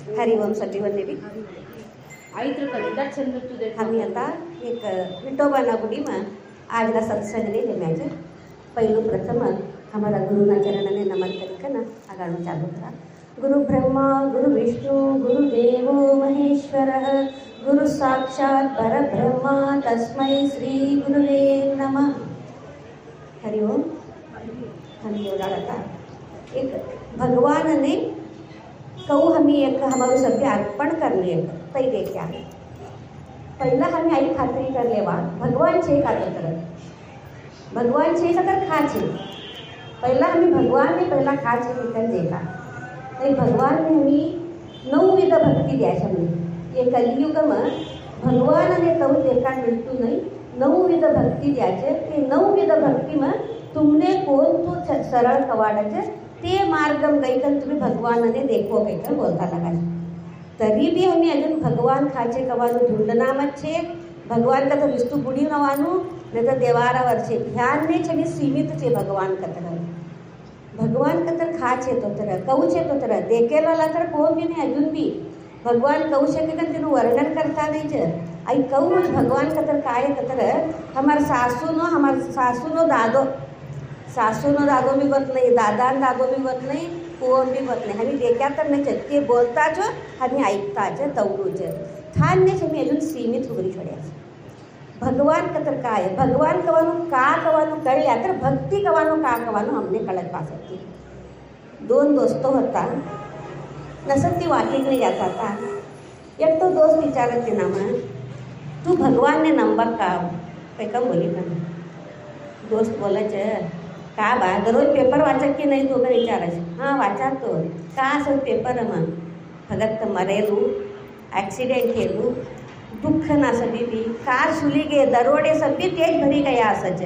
हरिओम सगळीवरने बी आईत्र कलिदात छंद तुझे आम्ही आता एक विठोबाना गुडीमा आजला सत्संगने जम्याचे पहिलं प्रथम हमारा गुरुना चरणने नमन करी ना आगाणं चालू करा. गुरु ब्रह्मा गुरु विष्णु गुरुदेवो महेश्वर गुरु साक्षात परब्रह्मा तस्मै श्री गुरुवे नमः. हरिओम. हम बोला एक भगवान ने कहू हमें एक हमारे सभ्य अर्पण करने तई दे क्या है पहला हमें आई खातरी कर लेवा भगवान छे का तर भगवान छे का खा छे पहला हमें भगवान ने पहला खा छे निकल देगा तो भगवान ने हमें 9 विध भक्ति दिया हमने ये कलियुग में भगवान ने कहू देखा मिलतू नहीं 9 विध भक्ति दिया ते 9 विध भक्ति में तुमने कोण तो सरळ कवाडाचे ते मार्गम गईकन तुम्ही भगवानने देखो कहकर बोलता लगा. तरी भी हमें अजून भगवान खाचे कवानु ढूंढनामत छे भगवान का तो विष्णु बुढ़ी नवानु नहीं तो देवारावर छे ध्यान ने छे सीमित छे भगवान कतर खाचे तो तरह कहू छे तो तरह देखेला तर कोण भी नहीं अजून भी भगवान कहू छे कि तेनु वर्णन करता नहीं छे आई कहू भगवान कतर काय कतर हमार सासूनो दादो भी बत नहीं दादा दादो भी बत नहीं कोण भी बत नहीं हमें देखा तर नहीं ते बोलता जो हमें ऐकता ज तवरू ज थान ने हमें अजून सीमित उगरी छोड्या. भगवान कतर काय भगवान कवानु कळल्या तर भक्ती कवानु हमने कळत पासती. 2 दोस्तों होता नसती वाटिक नहीं जाता था. एक तो दोस्त विचारत ती ना मग तू भगवान ने नंबर का कम बोली का दोस्त बोलायचे का बा दररोज पेपर वाचत की नाही तो विचारायचे हां वाचातो का असं पेपर मग फगत मरेलू ॲक्सिडेंट केलू दुःख ना सभी भी कार सुली गे दरोडे सभी तेज भरी गया असच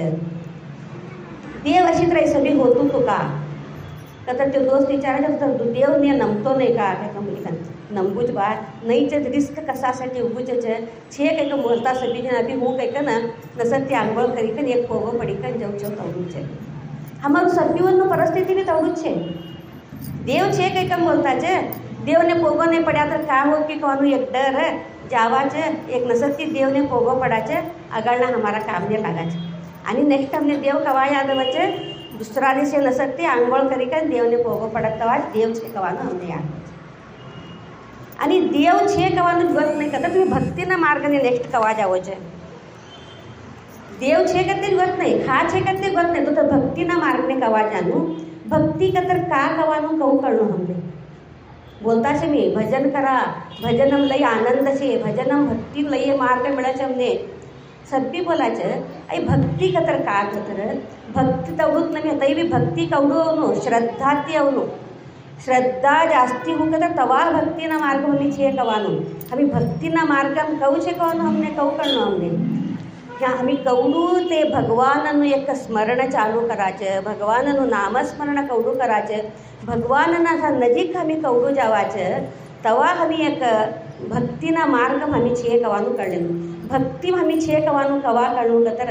देव अशी तर सभी होतो तो का तर तो दोस्त विचारायचा तर देव ने नमतो नाही का काय मुली नंबूच बा नाहीच रिस्क कशासाठी उभूच छे काही बोलता सभी जन अभी हूँ कहीं ना नसत ते आंघोळ करी कन एक पोगो पड़ी कन जव छो तवड़ू छे हमारू सभ्यवनનું परिस्थिति भी तवड़ू छे देव छे कहीं कम बोलता छे देव ने पोगो नहीं पड़ा तो का हो कि कोनु एक डर है जावा छे एक नसती देव ने पोगो पड़ा छे आगळना हमारा काम ने लागा छे आणि नेक्स्ट हमने देव कवा याद वचे दूसरा दिवसे नसती आंघोळ करी कन देव ने पोगो पड़त तवा देव छे कवानो हमने याद आणि देव छे कवानु गत नहीं करता तुम्हें भक्ति ना मार्ग ने नेक्स्ट कवा जावो छे देव छे करते गत नहीं खा छे करते गत नहीं तो भक्ति ना मार्ग ने कवा जानू भक्ति कतर का कवानु कहू करणो हमने बोलता छे मी भजन करा भजनम लई आनंद छे भजनम भक्ति लई मार्ग मिळे छे हमने सभी बोला छे आई भक्ति कतर का कतर भक्ति तवडूत नहीं तई भी भक्ति कवडो श्रद्धा ती अवनु श्रद्धा जास्ती हो तर तवा भक्तीना मार्ग हमें छे कवानु हमें भक्तीना मार्ग हम कहू छे कवानु हमने कहू करणो हमने ત્યાં અમે કવડું તે ભગવાનનું એક સ્મરણ ચાલુ કરાશે ભગવાનનું નામસ્મરણ કવડું કરાશે ભગવાનના નજીક અમે કવડું જવા છે તવા અમે એક ભક્તિના માર્ગ અમે છે કવાનું કરેલું ભક્તિ અમે છે કવાનું કવા કરવું કતર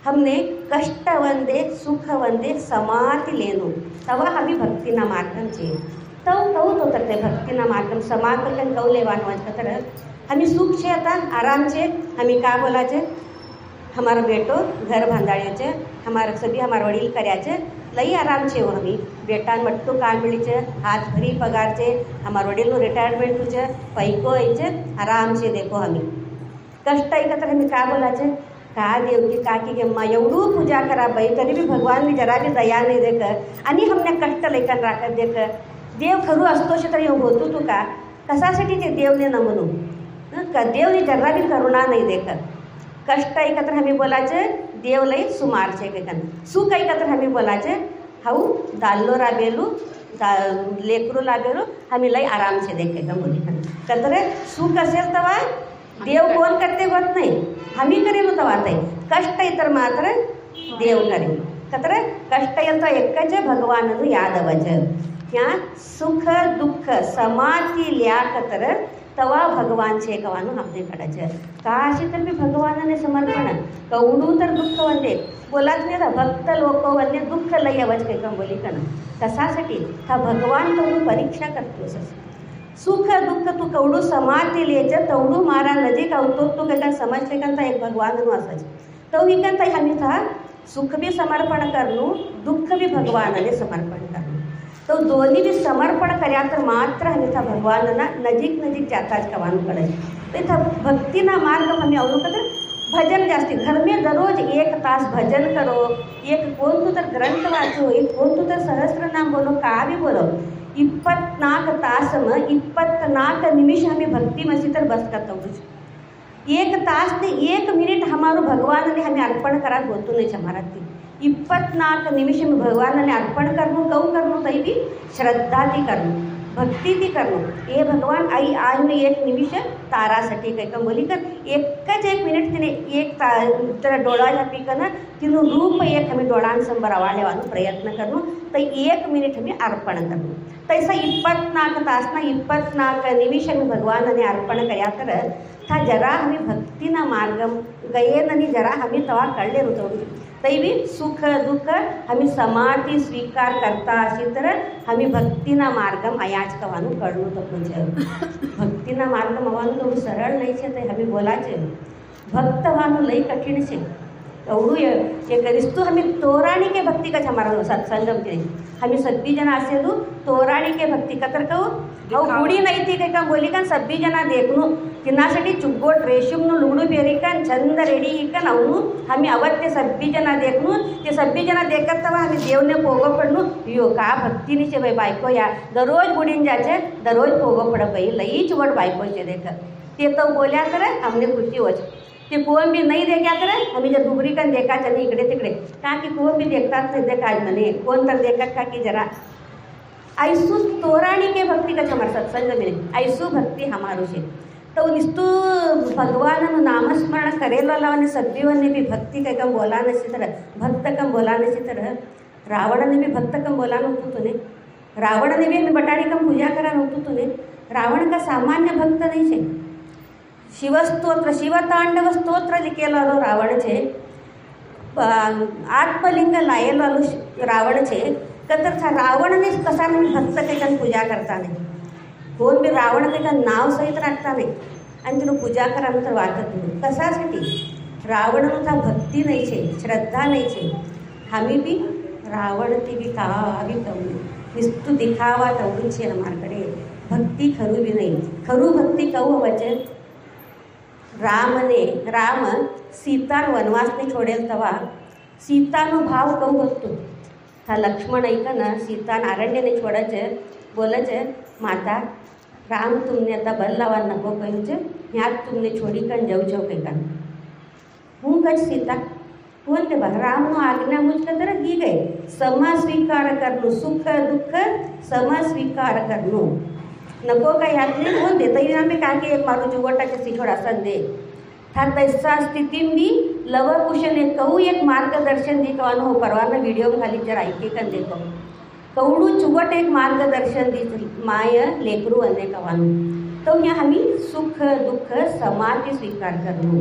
हमने कष्ट वंदे सुख वंदे समाधि लेनो तवा हमें भक्तिना मार्गम छे तव कहू तो तरते भक्तिना मार्गम समाधि कन कहू लेवानो आज कतर हमें सुख छे आता आराम छे हमें का बोला छे हमारा बेटो घर बांधाड़्यो छे हमारा सभी हमारा वडील कर्या छे लई आराम छे वो हमें बेटा मट्टू काम मिली छे हाथ भरी पगार छे हमारा वडील रिटायरमेंट छे पैको छे आराम छे देखो हमें कष्ट एकत्र हमें का बोला छे का देवकी काकी के अम्मा एवढू पूजा करा बाई तरी भी भगवान ने जरा भी दया नहीं देकर आणि हमने कष्ट लेकर राखत देकर देव खरू असतो तरी होतो तू का कशासाठी ते देवने न म्हणू देवने जरा भी करुणा नहीं देकर कष्ट एकत्र हमें बोलाचे देव लई सुमार छे कन सुख एकत्र हमें बोलाचे हाऊ दाल्लो राबेलू लेकरू लाबेलू हमें लई आराम छे देखे का बोली कतरे सुख असेल तवा देव कोण करते होत नाही हमी करेलू तवा ते कष्ट इतर मात्र देव करे कतरे कष्ट यंत्र एकच भगवाननु यादवच ત્યાં સુખ દુઃખ સમાથી લ્યા કતર તવા ભગવાન છે કવાનું આપણે કડે છે કાશી तर मी भगवानने समर्पण कवडू तर दुःख वंदे बोलाच नाही भक्त लोक वंदे दुःख लय अवच काही बोली कण कशासाठी हा भगवान कवडू परीक्षा करतो सुख दुःख तू कवडू समाती लेच तवडू मारा नजीक आवतो तो काय समजते कंता एक भगवान असायचे तो विकंता आम्ही था सुख बी समर्पण करनु दुःख बी भगवानने समर्पण करनु तो दोन्ही बी समर्पण कर्या तर मात्र आम्ही था भगवानना नजीक नजीक जाताच कवानु कड़े तो था भक्तिना मार्ग हमें अवनु कदर भजन जास्ती घर में दररोज 1 तास भजन करो एक कोणतं तर ग्रंथ वाचो एक कोणतं तर सहस्रनाम बोलो का बी बोलो 24 तास मग 24 निमिष आम्ही भक्ति मसी तर बस करता हूँ 1 तास ने 1 मिनिट हमारो भगवान ने हमें अर्पण करा बोलतो नहीं हमारा 24 निमिष में भगवान ने अर्पण करनो कऊ करनो तई भी श्रद्धा थी करनो भक्ति थी करनो ये भगवान आई आज में 1 निमिष तारासाठी काही का बोली कर एकच 1 मिनिट तिने एक तर डोळा झापी का ना तिनु रूप एक हमें डोळांसमोर आवाळेवानो प्रयत्न करनो तर 1 मिनिट हमें अर्पण करनो तैसा 24 तास ना 24 निमिष में भगवान ने अर्पण कर्या तर था जरा हमें भक्तिना मार्ग गये ननी जरा हमें तवा कळले होतो तई भी सुख दुःख हमें समाधि स्वीकार करता अशी तर हमें भक्तिना मार्गम अयाच कवानु कळनो तो म्हणजे भक्तिना मार्ग मवानु तो सरळ नाही छे ते हमें बोलाचे भक्त वानु लई कठिन छे एवढू ये करिस्तु हमें तोराणी के भक्ति का हमारा सत्संगम के हमें सभी जना आसेलू तोराणी के भक्ति कतर कहू अहो गुडी नाही ती काही का बोली का सभी जना देखनु तिनासाठी चुग्गोट रेशमनु लुगडू पेरिकन चंद रेडी इकन अवनु हमें अवत्य सभी जना देखनु ते सभी जना देखत तवा हमें देवने पोगो पडनु यो का भक्ति नीचे बाई बायको या दररोज गुडीन जाचे दररोज पोगो पड बाई लई चुवड बायको छे देख ते तो बोल्या करे हमने खुशी होच ते कोण भी नहीं देखा करे हमें जब डुबरी कन देखा चली इकडे तिकडे का की कोण भी देखतात नाही देखा म्हणे कोण तर देखत का की जरा ऐसू तोराणी के भक्ति का हमारा सत्संग में ऐसू भक्ति हमारो छे तो निस्तु भगवान नामस्मरण करेलो लावने सद्दीवने भी भक्ति का कम बोला नसी तरह भक्त कम बोला नसी तरह रावण ने भी भक्त कम बोला नव्हतो तूने रावण ने भी हमें बटाड़ी कम पूजा करा नव्हतो तूने रावण का सामान्य भक्त नहीं छे शिवस्तोत्र शिवतांडव स्तोत्र लिखेलो रावण छे आत्मलिंग लायेलो रावण छे तर रावण ने कसा नाही भक्त काही पूजा करता नाही कोण बी रावण काही नाव सहित राखता नाही आणि तिनं पूजा करा तर वाटत नाही कशासाठी रावणचा भक्ती नाही छे श्रद्धा नाही छे हमी बी रावण ती बी का बी कवू निस्तू दिखावा तवडू छे हमारकडे भक्ति खरू बी नाही खरू भक्ति कहू वचन राम सीता वनवासने छोडेल तवा सीतानो भाव कहू बघतो हा लक्ष्मण ऐकन सीता अरण्यने छोडायचे बोलायचे माता राम तुमने आता बल लावा नको कहू छे ह्यात तुमने छोड़ी कन जाऊ छो कई का हूँ कच सीता बोलते बा राम नो आज्ञा मुझ कदर ही गए समा स्वीकार करनु सुख दुःख समा स्वीकार करनु नको का याद नहीं बोल दे तई ना में का के एक मारू जुवटाचे सिछोड़ा संदे था तैसा स्थिति में लव कुश ने कहू एक मार्गदर्शन दी कवानो हो परवाना वीडियो में खाली जरा ऐके कन देखो कवडू चुवट एक मार्गदर्शन दी माय लेकरू अने कवानो तो यहाँ हमें सुख दुःख समाधि स्वीकार करनु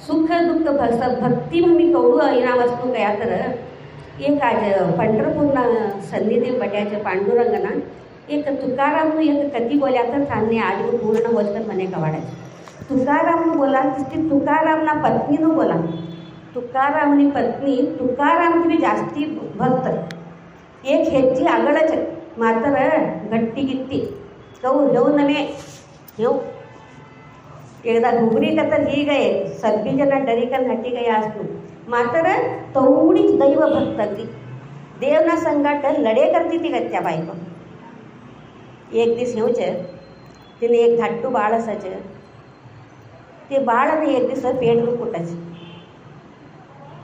सुख दुःख भक्ति में हमें कवडू इना वस्तू कया तर एक आज पंढरपूरना सन्निदेव बट्याचे पांडुरंगना एक तुकाराम एक कथी बोल्या तर थाने आज पूर्ण होजकर मने कवाडायचे तुकाराम बोला तिसकी तुकारामना पत्नी नो बोला तुकारामनी पत्नी तुकाराम की भी जास्ती भक्त एक हेची आगळच मात्र गट्टी गिट्टी कहू जाऊ नमे येऊ एकदा घुगरी का तर ही गए सभी जना डरी कर हटी गए असू मात्र तवडीच दैव भक्त ती देवना संगाट लढे करती ती गत्या बायको एक दिवस येऊच तिने एक धाट्टू बाळ असायचे ते बाळने एक दिवस पेट दुखुटाचे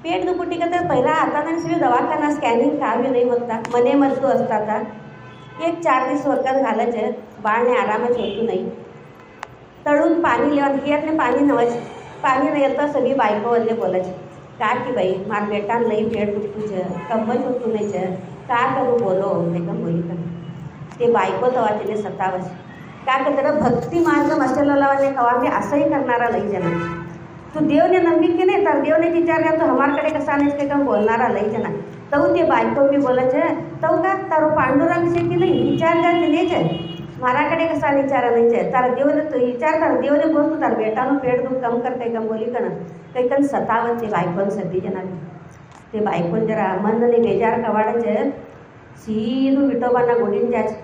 पेट दुखुटी का तर पहिला आता नाही सगळे दवाखाना स्कॅनिंग कावी नाही होता मने मजदू असता एक 4 दिवस वखत घालायचे बाळने आरामच होतो नाही तळून पाणी लेवन हियरने पाणी नवायचे पाणी नाही येतं सगळी बायको वल्ले बोलायचे का की बाई मार बेटा लई पेट दुखूचे कंबल होतो नाही का करू बोलो ते कम बोली का ते बायको तवा तिने सतावच का तर भक्ती मार्ग मसलावाने कवा मी असंही करणारा लई जना तू देवने नंबिके नाही तर देवने विचारल्या तो हमारकडे कसा नाही ते कम बोलणारा लई जना तू ते बायको मी बोलायचे तू का तारो पांडुरंग से की नाही विचार कर लेचे मारा कड़े कसा विचारा नहीं है तारा देव तो विचार तारा देव ने बोलतो तार बेटा नो पेट दुख कम कर कम बोली कन कई कन सतावत ते बायकोन सदी जना ते बायकोन जरा मन ने बेजार कवाड़े सीधू विठोबाना गोडीन जाच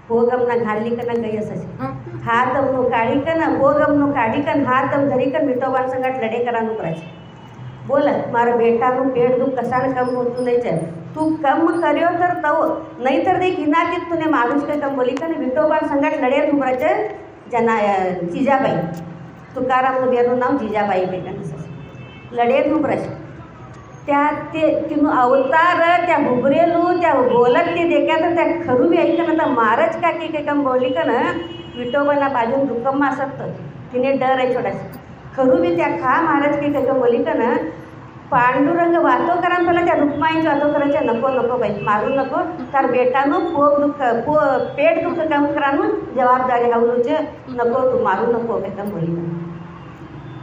होगमना घाली कन गई असं हातमनु काढी कन होगमनु काढी कन हातम धरी कन विठोबान संगट लड़े करानु करायचे बोल मारा बेटाનું पेट दुख कसाने कम होતું नहीं है तू कम કર્યો तर तव नहीं तर देख इनाकी तूने माणूस के कम बोली का विठोबा संगट लड़े उभराचे जना जिजाबाई तुकाराम बेरू नाव जिजाबाई बेटा लड़े उभराचे त्या ते तिनु अवतार त्या उभरेलू त्या बोलत ते देखा तर त्या खरू बी ऐकन आता मारच का की कम बोली का ना विठोबाना बाजून रुकम असत तिने डर आहे छोटासा खरू बी त्या खा महाराज की कम बोली का ना पांडुरंग वातो करा पहिला त्या रुक्माईची वातो करायच्या नको नको बाई मारू नको तर बेटानं पोट दुख पेट दुख कम करानु जबाबदारी हावलूचे नको तू मारू नको बेटा बोली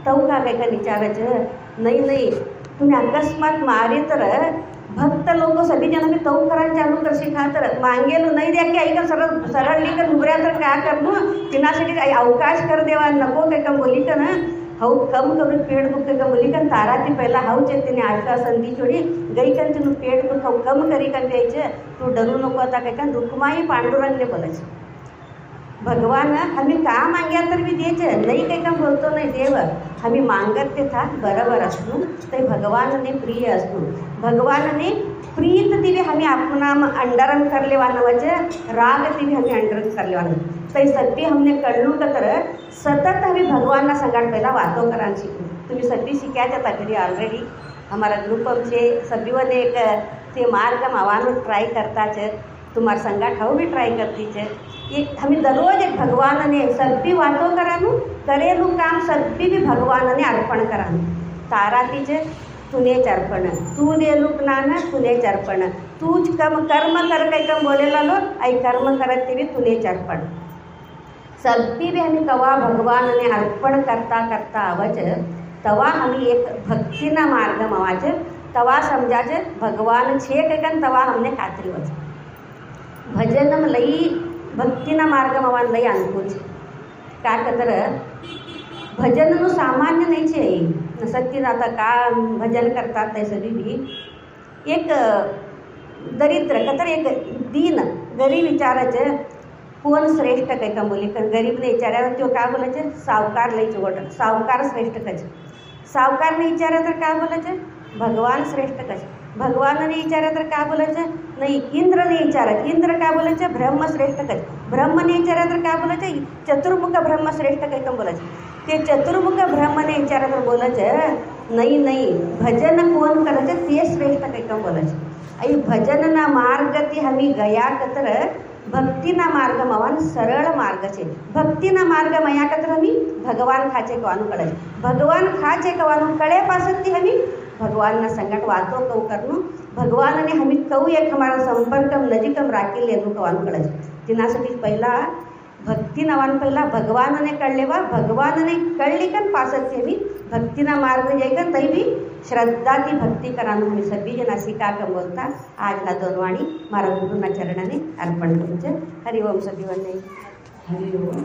तव का काय का विचारायचं नाही नाही तुम्ही अकस्मात मारे तर भक्त लोक सभी जन भी तव करायला चालू करशी खा तर मांगेलो नाही द्या की ऐका सरळ सरळली कर उभऱ्या तर काय करनो तिनासाठी काही अवकाश कर देवा नको काय का बोली का ना हाउ कम करून पेट दुख का बोली कन तारा ती पहिला हाउ चे तिने आटका संधी छोडी गई कन तिनु पेट दुख कम करी कन द्यायचे तू डरू नको आता काय का रुक्माई पांडुरंगने बोलायचे भगवान आम्ही का मांग्या तर मी द्यायचे नाही काही काम बोलतो नाही देव आम्ही मांगत ते था बरोबर असतो ते भगवानने प्रिय असतो भगवानने प्रीत दिवे आम्ही अपना अंडरन करले वानवाचे राग दिवे आम्ही अंडरन करले वान तई सत्य हमने कळलू का तर सतत आम्ही भगवानना संगाट पहिला वातो करान शिकू तुम्ही सत्य शिकायच्या तकरी ऑलरेडी हमारा ग्रुप हमसे सभी वन एक ते मार्ग मावानो ट्राई करता छे तुम्हार संगाट हाउ भी ट्राई करती छे ये हमें दररोज एक भगवान ने सभी वातो करानु करेलू काम सभी भी भगवान ने अर्पण करानु तारा तीजे तुने अर्पण तू देलू ज्ञान तुने अर्पण तूच कम कर्म कर कई कम बोलेला लो आई कर्म करत भी तुने अर्पण सभी भी हमें कवा भगवान ने अर्पण करता करता आवज तवा हमें एक भक्तिना मार्ग मवाज तवा समझाज भगवान छे कन तवा हमने खातरी वच भजनम लई भक्तिना मार्ग मवान लई अनुकूल छे का कतर भजनનું सामान्य नहीं छे सत्य आता का भजन करता ते सभी भी एक दरिद्र कतर एक दीन गरीब विचाराचे कोण श्रेष्ठ काही का बोली गरीबने विचारावर तो का बोलायचे सावकार लई चोट सावकार श्रेष्ठ कच सावकारने विचारा तर का बोलायचे भगवान श्रेष्ठ कच भगवानने विचारा तर का बोलायचे नाही इंद्रने विचारत इंद्र का बोलायचे ब्रह्म श्रेष्ठ कच ब्रह्मने विचारा तर का बोलायचे चतुर्मुख ब्रह्म श्रेष्ठ काही का बोलायचे ते चतुर्मुख ब्रह्मने विचारा तर बोलायचे नाही नाही भजन कोण करायचे ते श्रेष्ठ काही का बोलायचे आई भजनना मार्ग ती हमी गया कतर भक्तिना मार्ग मवान सरळ मार्ग छे भक्तिना मार्ग मया कतर हमी भगवान खाचे कवानु कळे भगवान खाचे कवानु कळे पासती हमी भगवान संगट वातो कौ करनु भगवान ने हमी कौ एक हमारा संपर्क नजीकम राखी लेनु कवानु कळे तिनासाठी पहिला भक्ति नवान पहिला भगवान ने कळलेवा भगवान ने कळली कन पासती हमी भक्तिना मार्ग जयकन तई भी श्रद्धा की भक्ति करानु हमी सभी जना सिका कम बोलता आज ला दोन वाणी मारा गुरुना चरणाने अर्पण करू छे हरि ओम सभी वंदे हरि ओम